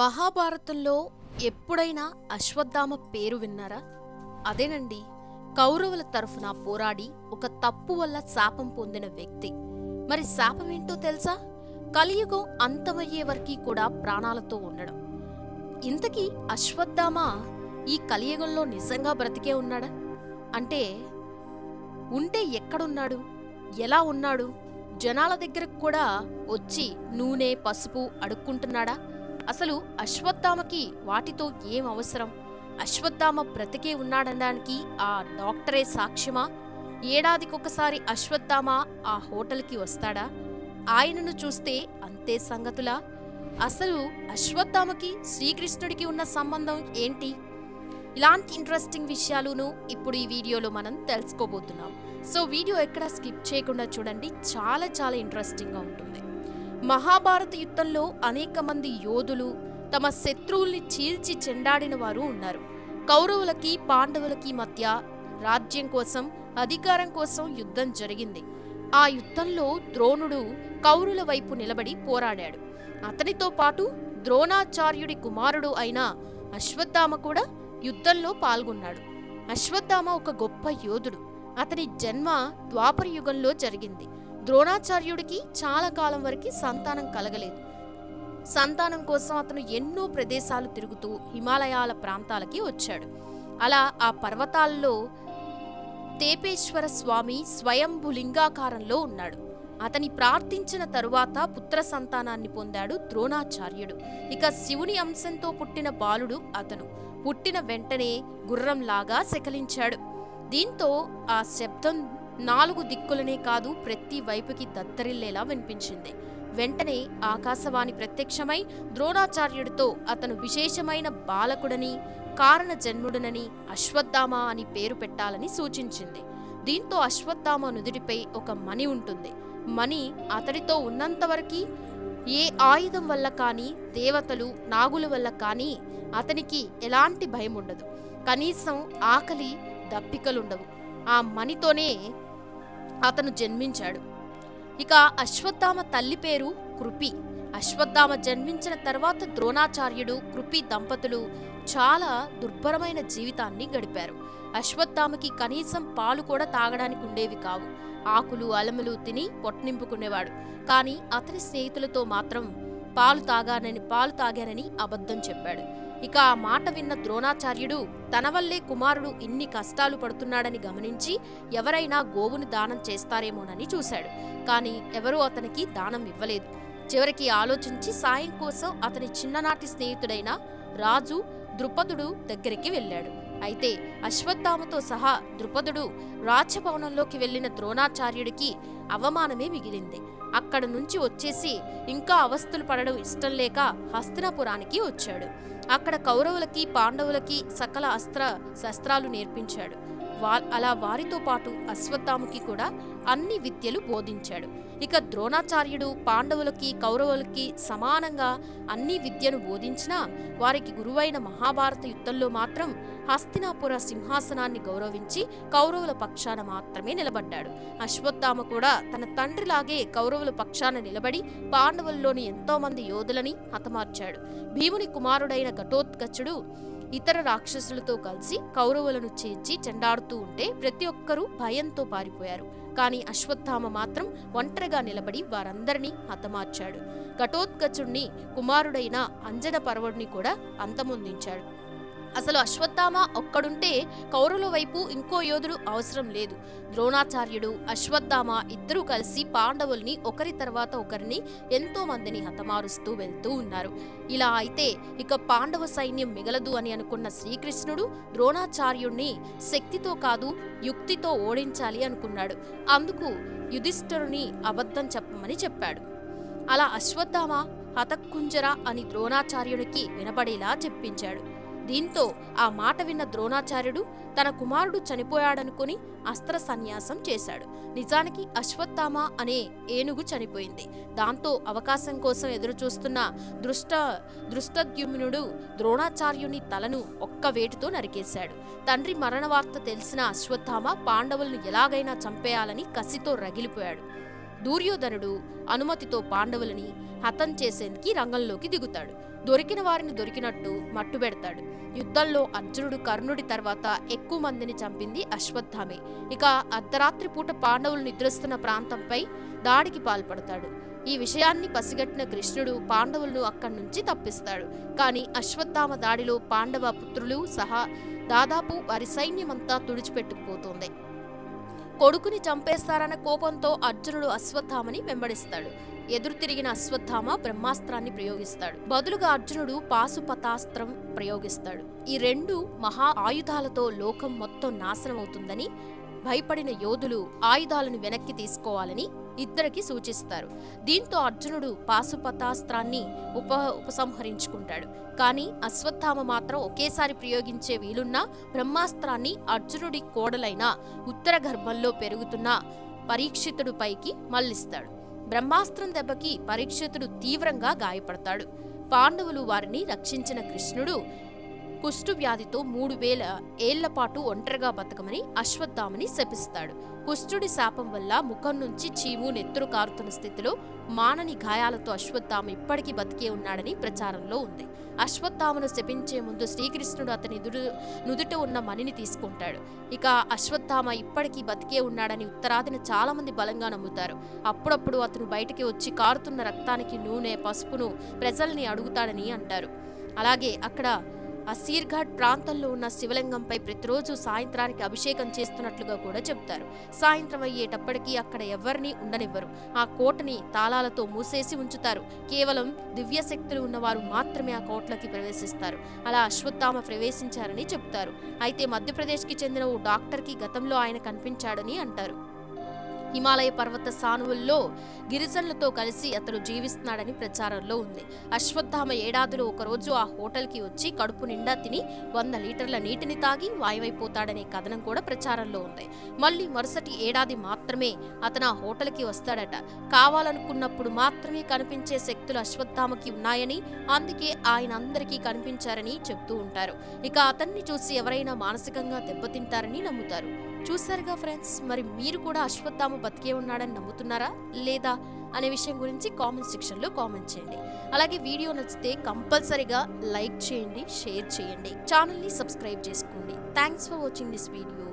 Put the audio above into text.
మహాభారతంలో ఎప్పుడైనా అశ్వత్థామ పేరు విన్నారా? అదేనండి, కౌరవుల తరఫున పోరాడి ఒక తప్పు వల్ల శాపం పొందిన వ్యక్తి. మరి శాపమేంటో తెలుసా? కలియుగం అంతమయ్యే వరకు కూడా ప్రాణాలతో ఉండడం. ఇంతకీ అశ్వత్థామ ఈ కలియుగంలో నిజంగా బ్రతికే ఉన్నాడా? అంటే ఉంటే ఎక్కడున్నాడు, ఎలా ఉన్నాడు? జనాల దగ్గరకు కూడా వచ్చి నూనె పసుపు అడుక్కుంటున్నాడా? అసలు అశ్వత్థామకి వాటితో ఏం అవసరం? అశ్వత్థామ బ్రతికే ఉన్నాడనడానికి ఆ డాక్టరే సాక్ష్యమా? ఏడాదికొకసారి అశ్వత్థామ ఆ హోటల్కి వస్తాడా? ఆయనను చూస్తే అంతే సంగతులా? అసలు అశ్వత్థామకి శ్రీకృష్ణుడికి ఉన్న సంబంధం ఏంటి? ఇలాంటి ఇంట్రెస్టింగ్ విషయాలును ఇప్పుడు ఈ వీడియోలో మనం తెలుసుకోబోతున్నాం. సో వీడియో ఎక్కడ స్కిప్ చేయకుండా చూడండి, చాలా చాలా ఇంట్రెస్టింగ్గా ఉంటుంది. మహాభారత యుద్ధంలో అనేక మంది యోధులు తమ శత్రువుల్ని చీల్చి చెండాడిన వారు ఉన్నారు. కౌరవులకి పాండవులకి మధ్య రాజ్యం కోసం, అధికారం కోసం యుద్ధం జరిగింది. ఆ యుద్ధంలో ద్రోణుడు కౌరవుల వైపు నిలబడి పోరాడాడు. అతనితో పాటు ద్రోణాచార్యుడి కుమారుడు అయిన అశ్వత్థామ కూడా యుద్ధంలో పాల్గొన్నాడు. అశ్వత్థామ ఒక గొప్ప యోధుడు. అతని జన్మ ద్వాపర యుగంలో జరిగింది. ద్రోణాచార్యుడికి చాలా కాలం వరకు సంతానం కలగలేదు. సంతానం కోసం అతను ఎన్నో ప్రదేశాలు తిరుగుతూ హిమాలయాల ప్రాంతాలకి వచ్చాడు. అలా ఆ పర్వతాల్లో తేపేశ్వర స్వామి స్వయంభులింగాకారంలో ఉన్నాడు. అతని ప్రార్థించిన తరువాత పుత్ర సంతానాన్ని పొందాడు ద్రోణాచార్యుడు. ఇక శివుని అంశంతో పుట్టిన బాలుడు అతను. పుట్టిన వెంటనే గుర్రంలాగా శకలించాడు. దీంతో ఆ శబ్దం 4 దిక్కులనే కాదు, ప్రతి వైపుకి దద్దరిల్లేలా వినిపించింది. వెంటనే ఆకాశవాణి ప్రత్యక్షమై ద్రోణాచార్యుడితో అతను విశేషమైన బాలకుడని, కారణ జన్ముడనని అశ్వత్థామ అని పేరు పెట్టాలని సూచించింది. దీంతో అశ్వత్థామ నుదుటిపై ఒక మణి ఉంటుంది. మణి అతడితో ఉన్నంతవరకు ఏ ఆయుధం వల్ల కానీ, దేవతలు నాగుల వల్ల కానీ అతనికి ఎలాంటి భయం ఉండదు. కనీసం ఆకలి దప్పికలుండవు. ఆ మణితోనే అతను జన్మించాడు. ఇక అశ్వత్థామ తల్లి పేరు కృపి. అశ్వత్థామ జన్మించిన తర్వాత ద్రోణాచార్యుడు, కృపి దంపతులు చాలా దుర్భరమైన జీవితాన్ని గడిపారు. అశ్వత్థామకి కనీసం పాలు కూడా తాగడానికి ఉండేవి కావు. ఆకులు అలములు తిని పొట్నింపుకునేవాడు. కానీ అతని స్నేహితులతో మాత్రం పాలు తాగానని అబద్ధం చెప్పాడు. ఇక ఆ మాట విన్న ద్రోణాచార్యుడు తన వల్లే కుమారుడు ఇన్ని కష్టాలు పడుతున్నాడని గమనించి ఎవరైనా గోవును దానం చేస్తారేమోనని చూశాడు. కానీ ఎవరూ అతనికి దానం ఇవ్వలేదు. చివరికి ఆలోచించి సాయం కోసం అతని చిన్ననాటి స్నేహితుడైన రాజు ద్రుపదుడు దగ్గరికి వెళ్ళాడు. అయితే అశ్వత్థామతో సహా ద్రుపదుడు రాజభవనంలోకి వెళ్లిన ద్రోణాచార్యుడికి అవమానమే మిగిలింది. అక్కడ నుంచి వచ్చేసి ఇంకా అవస్థలు పడడం ఇష్టం లేక హస్తినాపురానికి వచ్చాడు. అక్కడ కౌరవులకి పాండవులకి సకల అస్త్ర శస్త్రాలు నేర్పించాడు. అలా వారితో పాటు అశ్వత్థామకి కూడా అన్ని విద్యలు బోధించాడు. ఇక ద్రోణాచార్యుడు పాండవులకి కౌరవులకి సమానంగా అన్ని విద్యను బోధించినా వారికి గురువైన మహాభారత యుద్ధంలో మాత్రం హస్తినాపుర సింహాసనాన్ని గౌరవించి కౌరవుల పక్షాన మాత్రమే నిలబడ్డాడు. అశ్వత్థామ కూడా తన తండ్రిలాగే కౌరవుల పక్షాన నిలబడి పాండవుల్లోని ఎంతో మంది యోధులని హతమార్చాడు. భీముని కుమారుడైన ఘటోత్కచుడు ఇతర రాక్షసులతో కలిసి కౌరవులను చేర్చి చెండాడుతూ ఉంటే ప్రతి ఒక్కరూ భయంతో పారిపోయారు. కానీ అశ్వత్థామ మాత్రం ఒంటరిగా నిలబడి వారందరినీ హతమార్చాడు. ఘటోత్కచుడిని కుమారుడైన అంజన పర్వుడిని కూడా అంతమొందించాడు. అసలు అశ్వత్థామ ఒక్కడుంటే కౌరవుల వైపు ఇంకో యోధుడు అవసరం లేదు. ద్రోణాచార్యుడు అశ్వత్థామ ఇద్దరూ కలిసి పాండవుల్ని ఒకరి తర్వాత ఒకరిని ఎంతో మందిని హతమారుస్తూ వెళ్తూ ఉన్నారు. ఇలా అయితే ఇక పాండవ సైన్యం మిగలదు అని అనుకున్న శ్రీకృష్ణుడు ద్రోణాచార్యుడిని శక్తితో కాదు యుక్తితో ఓడించాలి అనుకున్నాడు. అందుకు యుధిష్ఠిరుని అబద్ధం చెప్పమని చెప్పాడు. అలా అశ్వత్థామ హతకుంజర అని ద్రోణాచార్యునికి వినపడేలా చెప్పించాడు. దీంతో ఆ మాట విన్న ద్రోణాచార్యుడు తన కుమారుడు చనిపోయాడనుకుని అస్త్ర సన్యాసం చేశాడు. నిజానికి అశ్వత్థామ అనే ఏనుగు చనిపోయింది. దాంతో అవకాశం కోసం ఎదురుచూస్తున్న దృష్టద్యుమ్నుడు ద్రోణాచార్యుని తలను ఒక్క వేటుతో నరికేశాడు. తండ్రి మరణ వార్త తెలిసిన అశ్వత్థామ పాండవులను ఎలాగైనా చంపేయాలని కసితో రగిలిపోయాడు. దుర్యోధనుడు అనుమతితో పాండవులని హతం చేసేందుకు రంగంలోకి దిగుతాడు. దొరికిన వారిని దొరికినట్టు మట్టుబెడతాడు. యుద్ధంలో అర్జునుడు కర్ణుడి తర్వాత ఎక్కువ మందిని చంపింది అశ్వత్థామే. ఇక అర్ధరాత్రి పూట పాండవులు నిద్రిస్తున్న ప్రాంతంపై దాడికి పాల్పడతాడు. ఈ విషయాన్ని పసిగట్టిన కృష్ణుడు పాండవులను అక్కడి నుంచి తప్పిస్తాడు. కానీ అశ్వత్థామ దాడిలో పాండవ పుత్రులు సహా దాదాపు వారి సైన్యమంతా తుడిచిపెట్టుకుపోతోంది. కొడుకుని చంపేస్తారన్న కోపంతో అర్జునుడు అశ్వత్థామని వెంబడిస్తాడు. ఎదురు తిరిగిన అశ్వత్థామ బ్రహ్మాస్త్రాన్ని ప్రయోగిస్తాడు. బదులుగా అర్జునుడు పాశుపతాస్త్రం ప్రయోగిస్తాడు. ఈ రెండు మహా ఆయుధాలతో లోకం మొత్తం నాశనమవుతుందని భయపడిన యోధులు ఆయుధాలను వెనక్కి తీసుకోవాలని ఇద్దరికి సూచిస్తారు. దీంతో అర్జునుడు పాశుపతాస్త్రాన్ని ఉపసంహరించుకుంటాడు. కానీ అశ్వత్థామ మాత్రం ఒకేసారి ప్రయోగించే వీలున్న బ్రహ్మాస్త్రాన్ని అర్జునుడి కోడలైన ఉత్తర గర్భంలో పెరుగుతున్న పరీక్షితుడు పైకి మళ్లిస్తాడు. బ్రహ్మాస్త్రం దెబ్బకి పరీక్షితుడు తీవ్రంగా గాయపడతాడు. పాండవులు వారిని రక్షించిన కృష్ణుడు కుష్టు వ్యాధితో 3000 ఏళ్ల పాటు ఒంటరిగా బతకమని అశ్వత్థామని శపిస్తాడు. కుష్ఠుడి శాపం వల్ల ముఖం నుంచి చీము నెత్తురు కారుతున్న స్థితిలో మానని గాయాలతో అశ్వత్థామ ఇప్పటికీ బతికే ఉన్నాడని ప్రచారంలో ఉంది. అశ్వత్థామను శపించే ముందు శ్రీకృష్ణుడు అతని నుదుట ఉన్న మణిని తీసుకుంటాడు. ఇక అశ్వత్థామ ఇప్పటికీ బతికే ఉన్నాడని ఉత్తరాదిన చాలా మంది బలంగా నమ్ముతారు. అప్పుడప్పుడు అతను బయటికి వచ్చి కారుతున్న రక్తానికి నూనె, పసుపును ప్రజల్ని అడుగుతాడని అంటారు. అలాగే అక్కడ అసీర్ఘాట్ ప్రాంతంలో ఉన్న శివలింగంపై ప్రతిరోజు సాయంత్రానికి అభిషేకం చేస్తున్నట్లుగా కూడా చెబుతారు. సాయంత్రం అయ్యేటప్పటికీ అక్కడ ఎవరిని ఉండనివ్వరు. ఆ కోటని తాళాలతో మూసేసి ఉంచుతారు. కేవలం దివ్యశక్తులు ఉన్నవారు మాత్రమే ఆ కోటలోకి ప్రవేశిస్తారు. అలా అశ్వత్థామ ప్రవేశించారని చెబుతారు. అయితే మధ్యప్రదేశ్కి చెందిన ఓ డాక్టర్కి గతంలో ఆయన కనిపించాడని అంటారు. హిమాలయ పర్వత సానువుల్లో గిరిజనులతో కలిసి అతడు జీవిస్తున్నాడని ప్రచారంలో ఉంది. అశ్వత్థామ ఏడాదిలో ఒకరోజు ఆ హోటల్కి వచ్చి కడుపు నిండా తిని 100 లీటర్ల నీటిని తాగి వాయువైపోతాడనే కథనం కూడా ప్రచారంలో ఉంది. మళ్ళీ మరుసటి ఏడాది మాత్రమే అతను ఆ హోటల్కి వస్తాడట. కావాలనుకున్నప్పుడు మాత్రమే కనిపించే శక్తులు అశ్వత్థామకి ఉన్నాయని, అందుకే ఆయన అందరికీ కనిపించారని చెప్తూ ఉంటారు. ఇక అతన్ని చూసి ఎవరైనా మానసికంగా దెబ్బతింటారని నమ్ముతారు. చూసారుగా ఫ్రెండ్స్, మరి మీరు కూడా అశ్వత్థామ బతికే ఉన్నాడని నమ్ముతున్నారా లేదా అనే విషయం గురించి కామెంట్ సెక్షన్లో కామెంట్ చేయండి. అలాగే వీడియో నచ్చితే కంపల్సరీగా లైక్ చేయండి, షేర్ చేయండి, ఛానల్ని సబ్స్క్రైబ్ చేసుకోండి. Thanks for watching this video.